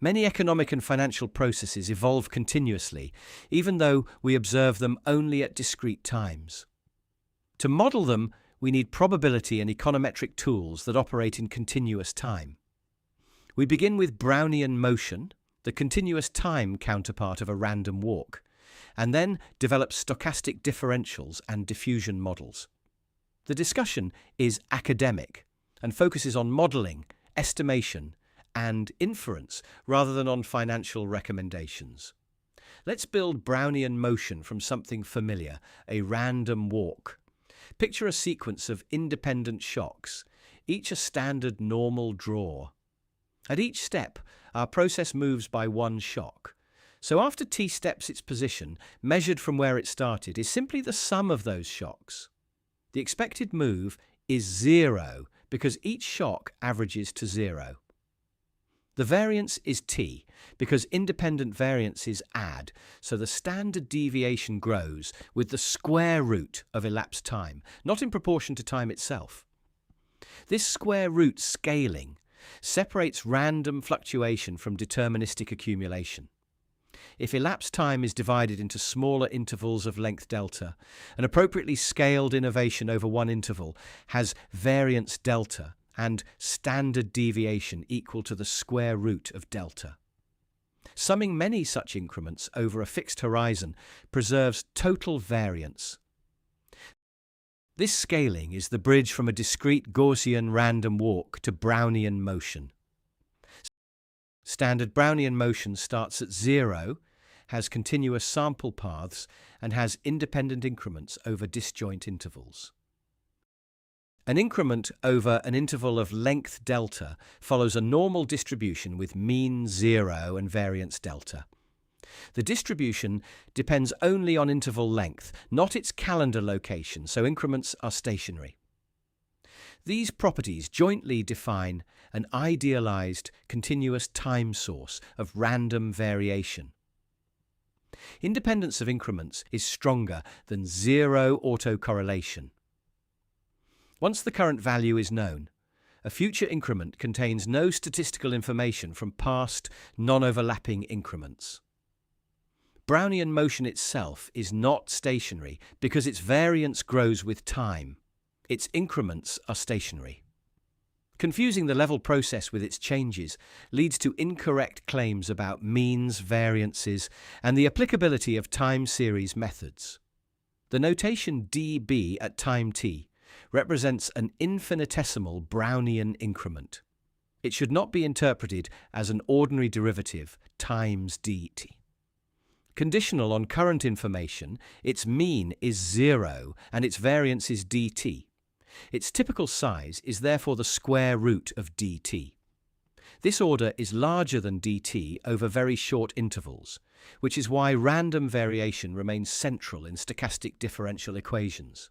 Many economic and financial processes evolve continuously, even though we observe them only at discrete times. To model them, we need probability and econometric tools that operate in continuous time. We begin with Brownian motion, the continuous time counterpart of a random walk, and then develop stochastic differentials and diffusion models. The discussion is academic and focuses on modeling, estimation, and inference rather than on financial recommendations. Let's build Brownian motion from something familiar, a random walk. Picture a sequence of independent shocks, each a standard normal draw. At each step, our process moves by one shock. So after t steps, its position, measured from where it started, is simply the sum of those shocks. The expected move is 0 because each shock averages to 0. The variance is t because independent variances add, so the standard deviation grows with the square root of elapsed time, not in proportion to time itself. This square root scaling separates random fluctuation from deterministic accumulation. If elapsed time is divided into smaller intervals of length delta, an appropriately scaled innovation over one interval has variance delta and standard deviation equal to the square root of delta. Summing many such increments over a fixed horizon preserves total variance. This scaling is the bridge from a discrete Gaussian random walk to Brownian motion. Standard Brownian motion starts at 0, has continuous sample paths, and has independent increments over disjoint intervals. An increment over an interval of length delta follows a normal distribution with mean 0 and variance delta. The distribution depends only on interval length, not its calendar location, so increments are stationary. These properties jointly define an idealized continuous time source of random variation. Independence of increments is stronger than zero autocorrelation. Once the current value is known, a future increment contains no statistical information from past non-overlapping increments. Brownian motion itself is not stationary because its variance grows with time. Its increments are stationary. Confusing the level process with its changes leads to incorrect claims about means, variances, and the applicability of time series methods. The notation dB at time t represents an infinitesimal Brownian increment. It should not be interpreted as an ordinary derivative times dt. Conditional on current information, its mean is 0 and its variance is dt. Its typical size is therefore the square root of dt. This order is larger than dt over very short intervals, which is why random variation remains central in stochastic differential equations.